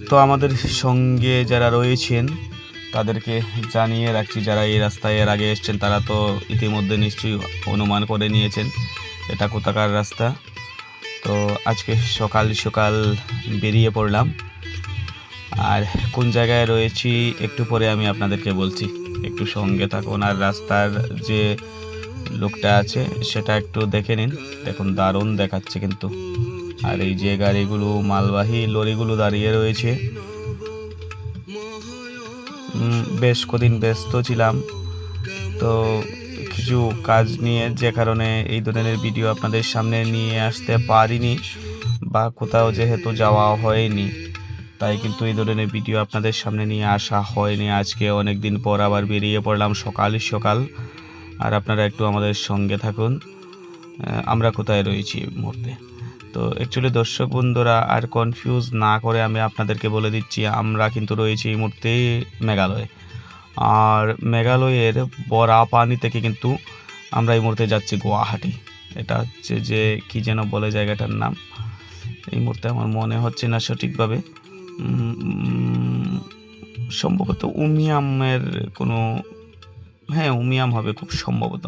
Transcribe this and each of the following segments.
তো আমাদের সঙ্গে যারা রয়েছেন তাদেরকে জানিয়ে রাখছি, যারা এই রাস্তায় এর আগে এসছেন তারা তো ইতিমধ্যে নিশ্চয়ই অনুমান করে নিয়েছেন এটা কোথাকার রাস্তা। তো আজকে সকাল সকাল বেরিয়ে পড়লাম, আর কোন জায়গায় রয়েছি একটু পরে আমি আপনাদেরকে বলছি, একটু সঙ্গে থাকুন। আর রাস্তার যে লোকটা আছে সেটা একটু দেখে নিন, দেখুন দারুণ দেখাচ্ছে কিন্তু। আর এই যে গাড়িগুলো, মালবাহী লরিগুলো দাঁড়িয়ে রয়েছে, বেশ কদিন ব্যস্ত ছিলাম তো কিছু কাজ নিয়ে, যে কারণে এই ধরনের ভিডিও আপনাদের সামনে নিয়ে আসতে পারিনি, বা কোথাও যেহেতু যাওয়া হয়নি তাই কিন্তু এই ধরনের ভিডিও আপনাদের সামনে নিয়ে আসা হয়নি। আজকে অনেক দিন পর আবার বেরিয়ে পড়লাম সকাল সকাল, আর আপনারা একটু আমাদের সঙ্গে থাকুন আমরা কোথায় রয়েছি এই মুহূর্তে। তো অ্যাকচুয়ালি দর্শক বন্ধুরা আর কনফিউজ না করে আমি আপনাদেরকে বলে দিচ্ছি, আমরা কিন্তু রয়েছি এই মুহূর্তে মেঘালয়ে। আর মেঘালয়ের বরাপানি থেকে কিন্তু আমরা এই মুহূর্তে যাচ্ছি গুয়াহাটি। এটা হচ্ছে যে কি যেন বলে জায়গাটার নাম, এই মুহূর্তে আমার মনে হচ্ছে না সঠিকভাবে, সম্ভবত উমিয়ামের কোনো, হ্যাঁ উমিয়াম হবে খুব সম্ভবত,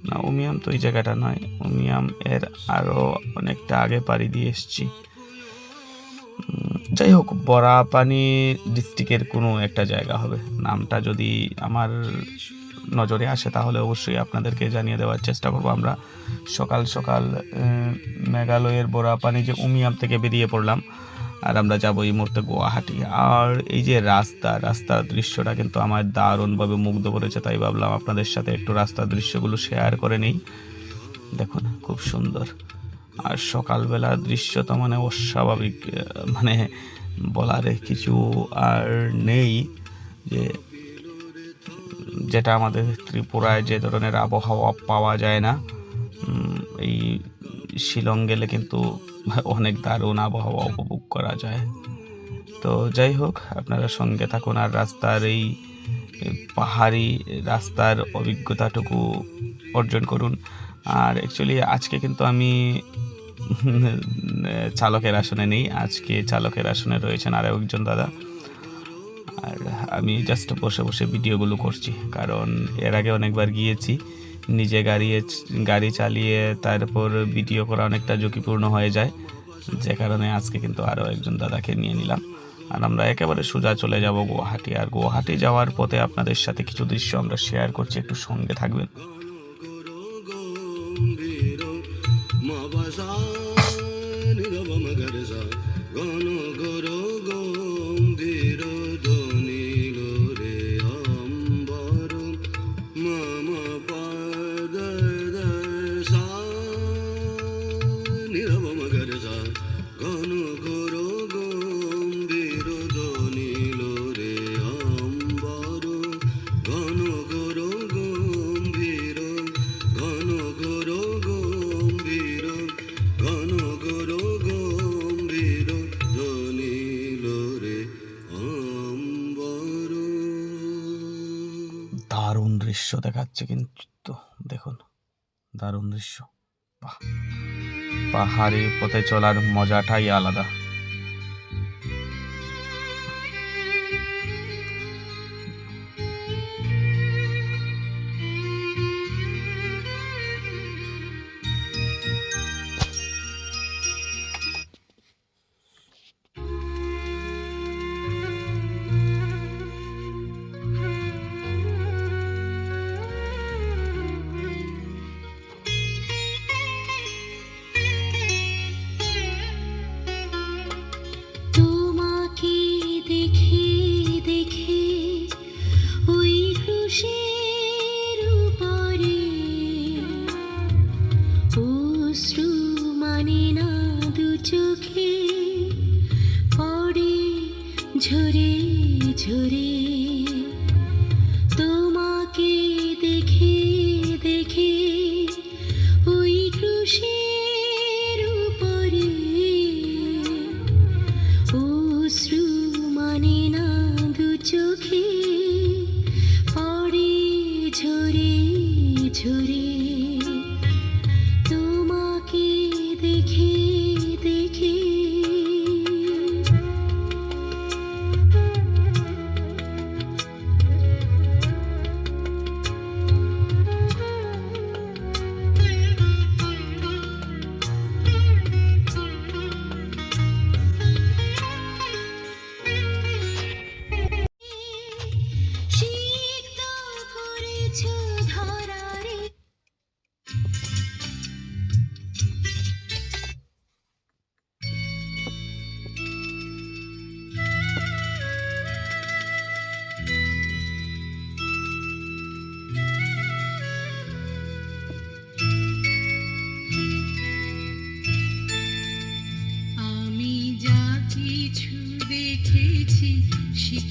না উমিয়াম তো এই জায়গাটা নয়, উমিয়াম এর আরও অনেকটা আগে পাড়ি দিয়ে এসছি। যাই হোক, বরাপানি ডিস্ট্রিক্টের কোনো একটা জায়গা হবে, নামটা যদি আমার নজরে আসে তাহলে অবশ্যই আপনাদেরকে জানিয়ে দেওয়ার চেষ্টা করব। আমরা সকাল সকাল মেঘালয়ের বরাপানি যে উমিয়াম থেকে বেরিয়ে পড়লাম, আর আমরা যাবো এই মুহূর্তে গুয়াহাটি। আর এই যে রাস্তার দৃশ্যটা কিন্তু আমার দারুণভাবে মুগ্ধ করেছে, তাই ভাবলাম আপনাদের সাথে একটু রাস্তার দৃশ্যগুলো শেয়ার করে নেই। দেখুন খুব সুন্দর, আর সকালবেলার দৃশ্য তো মানে অস্বাভাবিক, মানে বলার কিছু আর নেই, যে যেটা আমাদের ত্রিপুরায় যে ধরনের আবহাওয়া পাওয়া যায় না, এই শিলং গেলে কিন্তু অনেক দারুণ আবহাওয়া উপভোগ করা যায়। তো যাই হোক, আপনারা সঙ্গে থাকুন আর রাস্তার এই পাহাড়ি রাস্তার অভিজ্ঞতাটুকু অর্জন করুন। আর অ্যাকচুয়ালি আজকে কিন্তু আমি চালকের আসনে নেই, আজকে চালকের আসনে রয়েছেন আরও একজন দাদা, আর আমি জাস্ট বসে বসে ভিডিওগুলো করছি, কারণ এর আগে অনেকবার গিয়েছি নিজে গাড়ি চালিয়ে তারপর ভিডিও করা অনেকটা ঝুঁকিপূর্ণ হয়ে যায়, যে কারণে আজকে কিন্তু আরও একজন দাদাকে নিয়ে নিলাম। আর আমরা একেবারে সোজা চলে যাব গুয়াহাটি, আর গুয়াহাটি যাওয়ার পথে আপনাদের সাথে কিছু দৃশ্য আমরা শেয়ার করছি, একটু সঙ্গে থাকবেন। দারুণ দৃশ্য দেখাচ্ছে কিন্তু, দেখুন দারুণ দৃশ্য, পাহাড়ি পথে চলার মজাটাই আলাদা।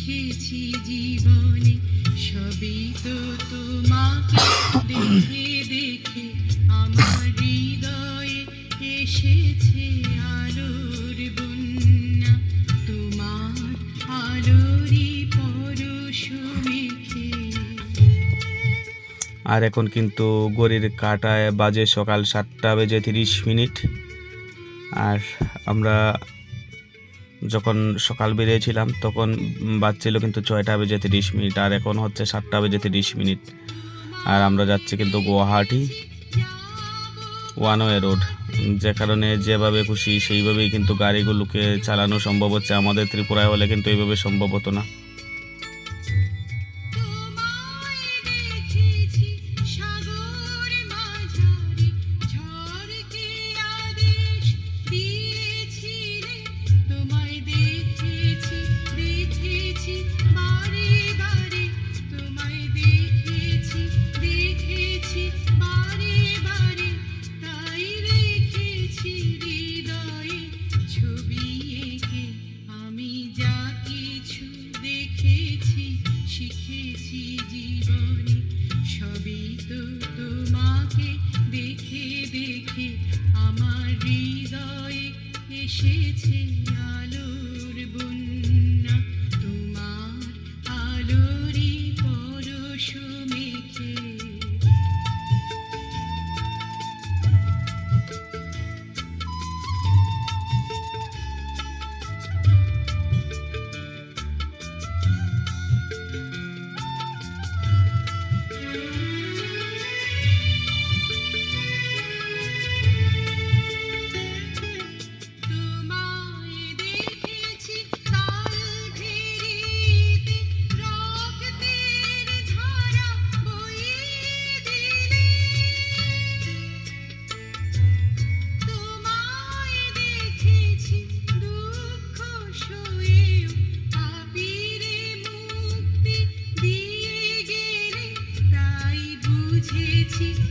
শিখেছি জীবনে সবই তো তোমাকে দেখে দেখে আমার হৃদয়ে এসেছে আলোর বন্যা তোমার আলোরই পরশ মেখে। আর এখন কিন্তু ঘড়ির কাঁটায় বাজে সকাল 7:30। আর আমরা যখন সকাল বেরিয়েছিলাম তখন বাজছিল কিন্তু 6:30। আর এখন হচ্ছে 7:30। আর আমরা যাচ্ছি কিন্তু গুয়াহাটি ওয়ান ওয়ে রোড, যে কারণে যেভাবে খুশি সেইভাবেই কিন্তু গাড়িগুলোকে চালানো সম্ভব হচ্ছে। আমাদের ত্রিপুরায় হলে কিন্তু এইভাবে সম্ভব হতো না। শিখেছি জীবনে সবই তো তোমাকে দেখে দেখে আমার হৃদয়ে এসেছে আলোর বন্যা তোমার আলোরই পরশ মেখে।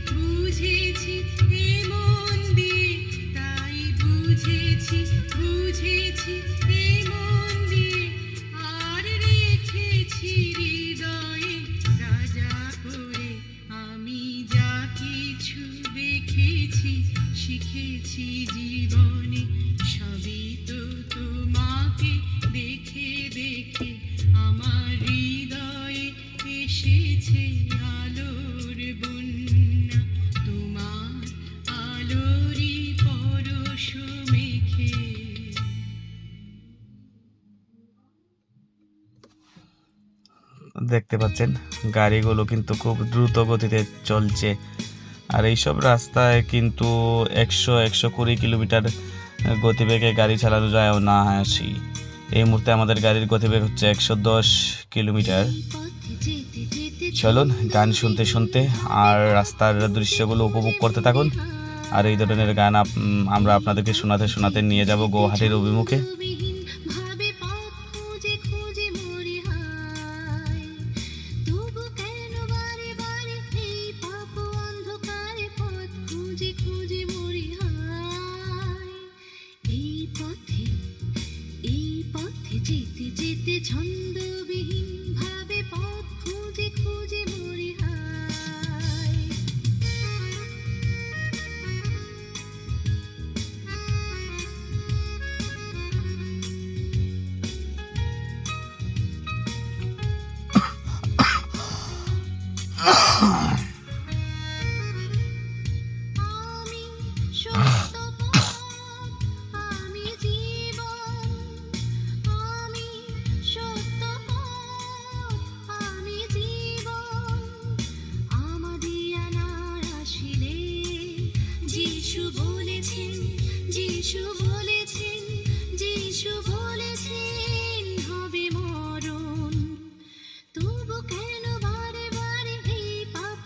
বুঝেছি এমন দিয়ে তাই বুঝেছি এমন দিয়ে আর রেখেছি হৃদয়ে রাজা করে আমি যা কিছু দেখেছি শিখেছি জীবনে সবই তো তোমাকে দেখে দেখে আমার হৃদয়ে এসেছে আলোর বন্যা তোমার আলোরই পরশ মেখে। দেখতে পাচ্ছেন গাড়িগুলো কিন্তু খুব দ্রুত গতিতে চলছে। আর এইসব রাস্তায় কিন্তু 100-120 কিলোমিটার গতিবেগে গাড়ি চালানো যায় না হাসি। এই মুহূর্তে আমাদের গাড়ির গতিবেগ হচ্ছে 110 কিলোমিটার। চলুন গান শুনতে শুনতে আর রাস্তার দৃশ্যগুলো উপভোগ করতে থাকুন। আর এই ধরনের গান আমরা আপনাদেরকে শোনাতে শোনাতে নিয়ে যাব গুয়াহাটির অভিমুখে। যেতে যেতে ছন্দবিহীন ভাবে পথ খুঁজে খুঁজে মরি হায়। আমি সত্য পথ, আমি জীবন, আমি সত্য পথ, আমি জীবন। আমাদিয়ানার আসিলে যিশু বলেছেন, যিশু বলেছেন, যিশু বলেছেন হবে মরণ। তবু কেন বারে বারে এই পাপ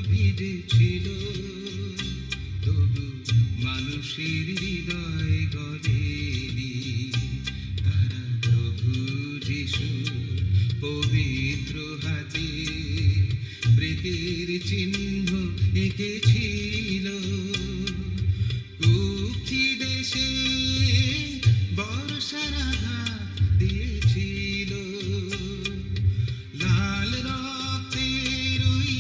ভিজেছিল তবু মানুষের হৃদয় গলেনি তারা প্রভু যিশু পবিত্র হাতে প্রেতের চিহ্ন এঁকেছিল কুক্ষি দেশে বর্ষার আঘাত দিয়েছিল লাল রক্তের ওই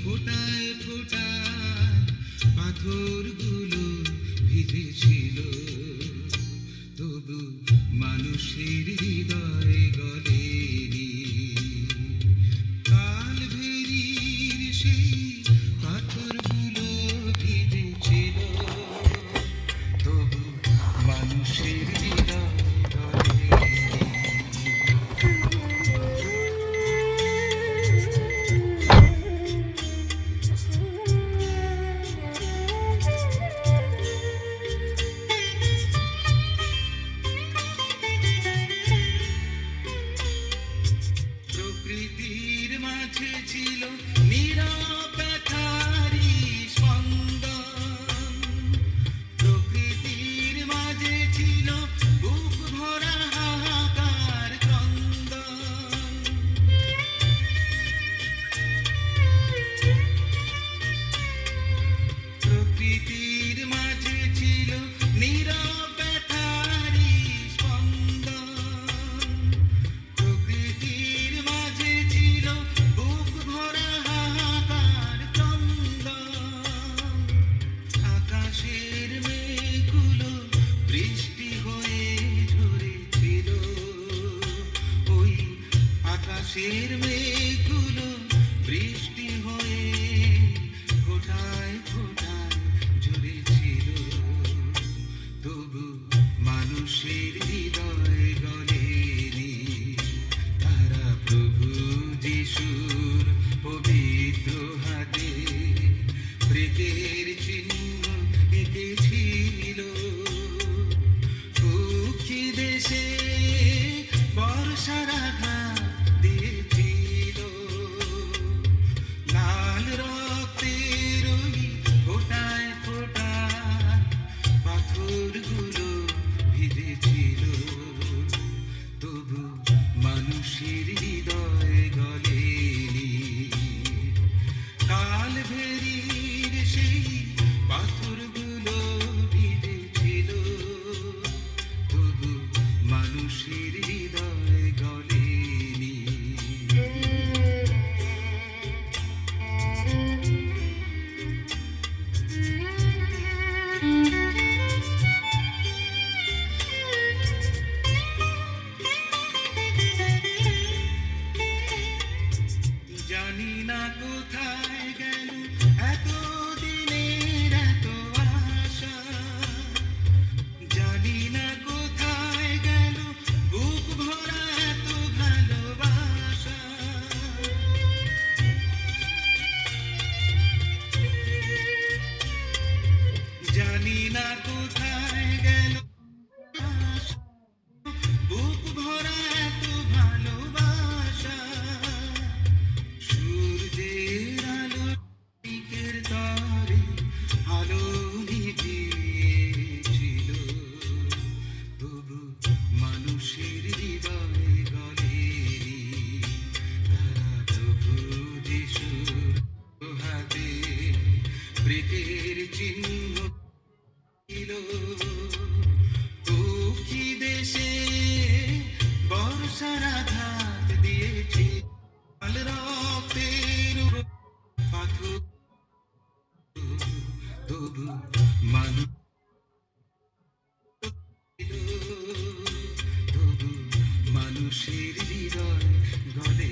ফোটায় ফোটায় পাথরগুলো ভিজেছিল তবু মানুষের হৃদয় গলেনি কালভেরির সেই পাথরগুলো ভিজেছিল তবু মানুষের হৃদয় গলেনি প্রকৃতির মাঝে ছিল নীরব ব্যথারি স্পন্দন প্রকৃতির মাঝে ছিল বুক ভরা হাহাকার ক্রন্দন প্রকৃতির মাঝে ছিল নীরব ব্যথারি স্পন্দন প্রকৃতির মাঝে ছিল বুক ভরা হাহাকার ক্রন্দন আকাশের মেঘগুলো বৃষ্টি হয়ে ঝরেছিল ওই আকাশের মেঘগুলো বৃষ্টি হয়ে ফোটায় ফোটায় ঝরেছিল তবু মানুষের হৃদয় গলেনি তারা প্রভু যিশুর পবিত্র হাতে প্রেতের চিহ্ন এঁকেছিল কুক্ষি দেশে বর্ষার আঘাত দিয়েছিল লাল রক্তের ওই ফোটায় ফোটায় পাথরগুলো ভিজেছিল তবু মানুষের হৃদয় গলেনি কালভেরির সেই পাথরগুলো ভিজেছিল তবু মানুষের হৃদয় গলেনি জানি না কোথায় গেল এত দিনের এত আশা জানি না কোথায় গেল বুক ভরা এত ভালোবাসা জানি না কোথায় গেল বুক ভরা এত ভালোবাসা সূর্যের আলো দিকের তরে আলো নিভিয়েছিল তবু মানুষের হৃদয় গলেনি তারা প্রভু যিশুর হাতে প্রেতের চিহ্ন ছিল কুক্ষি দেশে বর্ষার আঘাত দিয়েছে লাল রক্তের পাথর তবু মানুষ তবু মানুষের হৃদয় গলে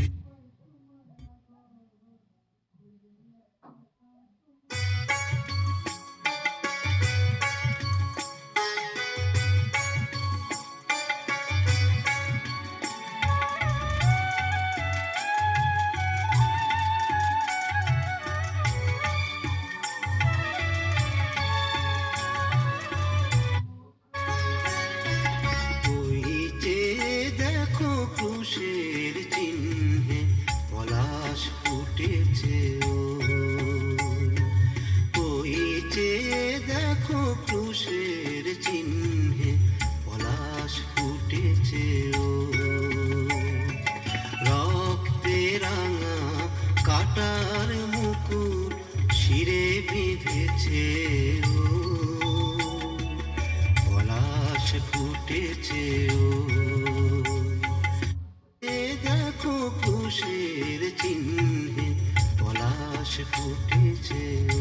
ফুটেছে ও রক্তে রাঙা কাটার মুকুট শিরে বিঁধেছে ও পলাশ ফুটেছে ও এ দেখো কুশের চিহ্নে পলাশ ফুটেছে ও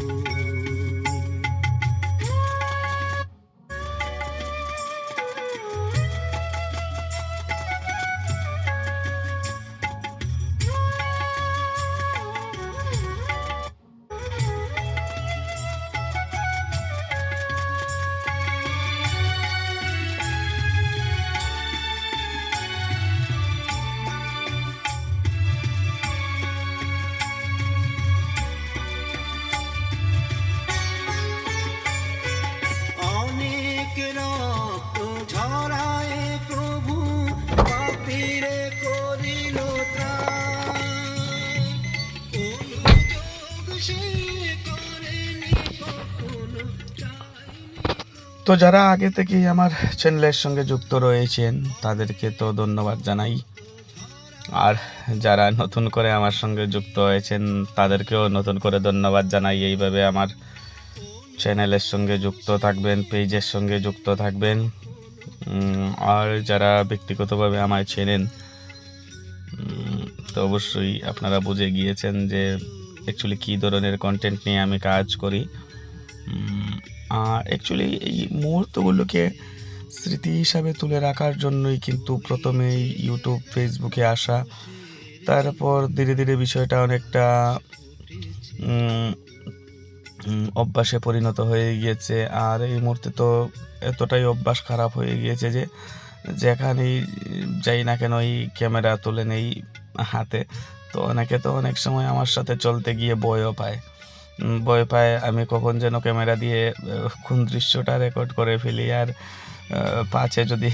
অনেক রক্ত ঝরায় প্রভু পাপীরে করিল ত্রাণ অনুযোগ সে করেনি কখনো চায়নি তো যারা আগে থেকেই আমার চ্যানেলের সঙ্গে যুক্ত রয়েছেন তাদেরকে তো ধন্যবাদ জানাই, আর যারা নতুন করে আমার সঙ্গে যুক্ত হয়েছেন তাদেরকেও নতুন করে ধন্যবাদ জানাই। এইভাবে আমার চ্যানেলের সঙ্গে যুক্ত থাকবেন, পেজের সঙ্গে যুক্ত থাকবেন। আর যারা ব্যক্তিগতভাবে আমায় চেনেন তো অবশ্যই আপনারা বুঝে গিয়েছেন যে অ্যাকচুয়ালি কী ধরনের কন্টেন্ট নিয়ে আমি কাজ করি। আর অ্যাকচুয়ালি এই মুহূর্তগুলোকে স্মৃতি হিসাবে তুলে রাখার জন্যই কিন্তু প্রথমেই ইউটিউব ফেসবুকে আসা, তারপর ধীরে ধীরে বিষয়টা অনেকটা অভ্যাসে পরিণত হয়ে গিয়েছে। আর এই মুহূর্তে তো এতটাই অভ্যাস খারাপ হয়ে গিয়েছে যে যেখানেই যাই না কেন এই ক্যামেরা তুলে নেই হাতে। তো অনেকে তো অনেক সময় আমার সাথে চলতে গিয়ে ভয় পায় আমি কখন যেন ক্যামেরা দিয়ে কোন দৃশ্যটা রেকর্ড করে ফেলি, আর পাছে যদি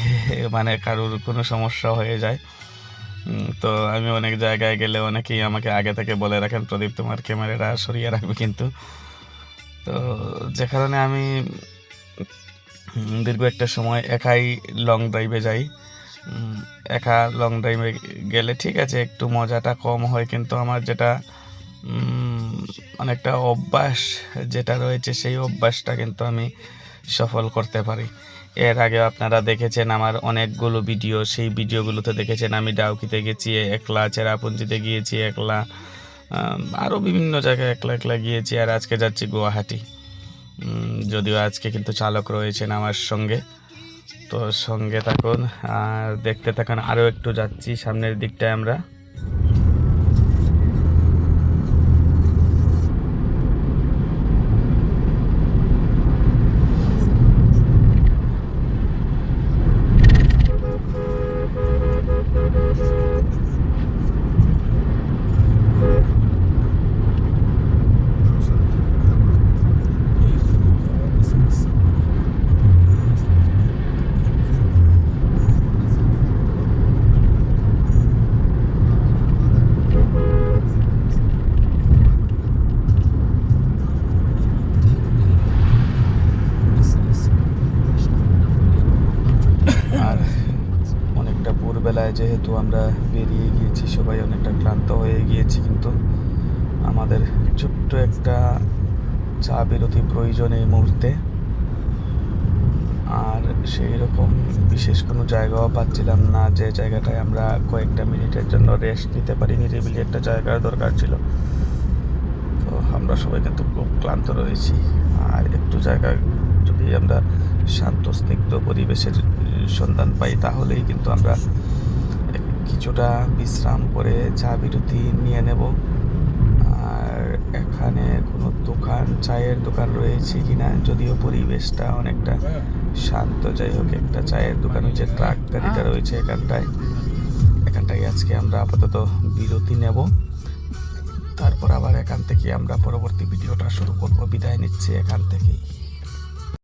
মানে কারোর কোনো সমস্যা হয়ে যায়। তো আমি অনেক জায়গায় গেলে অনেকেই আমাকে আগে থেকে বলে রাখেন, প্রদীপ তোমার ক্যামেরাটা সরিয়ে রাখবে কিন্তু। তো যে কারণে আমি দীর্ঘ একটা সময় একাই লং ড্রাইভে যাই। একা লং ড্রাইভে গেলে ঠিক আছে একটু মজাটা কম হয়, কিন্তু আমার যেটা অনেকটা অভ্যাস যেটা রয়েছে সেই অভ্যাসটা কিন্তু আমি সফল করতে পারি। এর আগে আপনারা দেখেছেন আমার অনেকগুলো ভিডিও, সেই ভিডিওগুলোতে দেখেছেন আমি ডাউকিতে গেছি একলা, চেরাপুঞ্জিতে গিয়েছি একলা, আরও বিভিন্ন জায়গায় একলা গিয়েছি। আর আজকে যাচ্ছি গুয়াহাটি, যদিও আজকে কিন্তু চালক রয়েছেন আমার সঙ্গে। তো সঙ্গে থাকুন আর দেখতে থাকুন। আরও একটু যাচ্ছি সামনের দিকটায় আমরা। ভোরবেলায় যেহেতু আমরা বেরিয়ে গিয়েছি, সবাই অনেকটা ক্লান্ত হয়ে গিয়েছি, কিন্তু আমাদের ছোট্ট একটা চা বিরতি প্রয়োজন এই মুহূর্তে। আর সেই রকম বিশেষ কোনো জায়গাও পাচ্ছিলাম না যে জায়গাটায় আমরা কয়েকটা মিনিটের জন্য রেস্ট নিতে পারি, নিরিবিলি একটা জায়গার দরকার ছিল। তো আমরা সবাই কিন্তু খুব ক্লান্ত রয়েছি। আর একটু জায়গা যদি আমরা শান্ত স্নিগ্ধ পরিবেশের সন্ধান পাই তাহলেই কিন্তু আমরা কিছুটা বিশ্রাম করে চা বিরতি নিয়ে নেব। আর এখানে কোনো চায়ের দোকান রয়েছে কিনা, যদিও পরিবেশটা অনেকটা শান্ত, যাই হোক একটা চায়ের দোকান, ওই যে ট্রাক গাড়িটা রয়েছে এখানটাই আজকে আমরা আপাতত বিরতি নেব। তারপর আবার এখান থেকে আমরা পরবর্তী ভিডিওটা শুরু করব। বিদায় নিচ্ছি এখান থেকেই।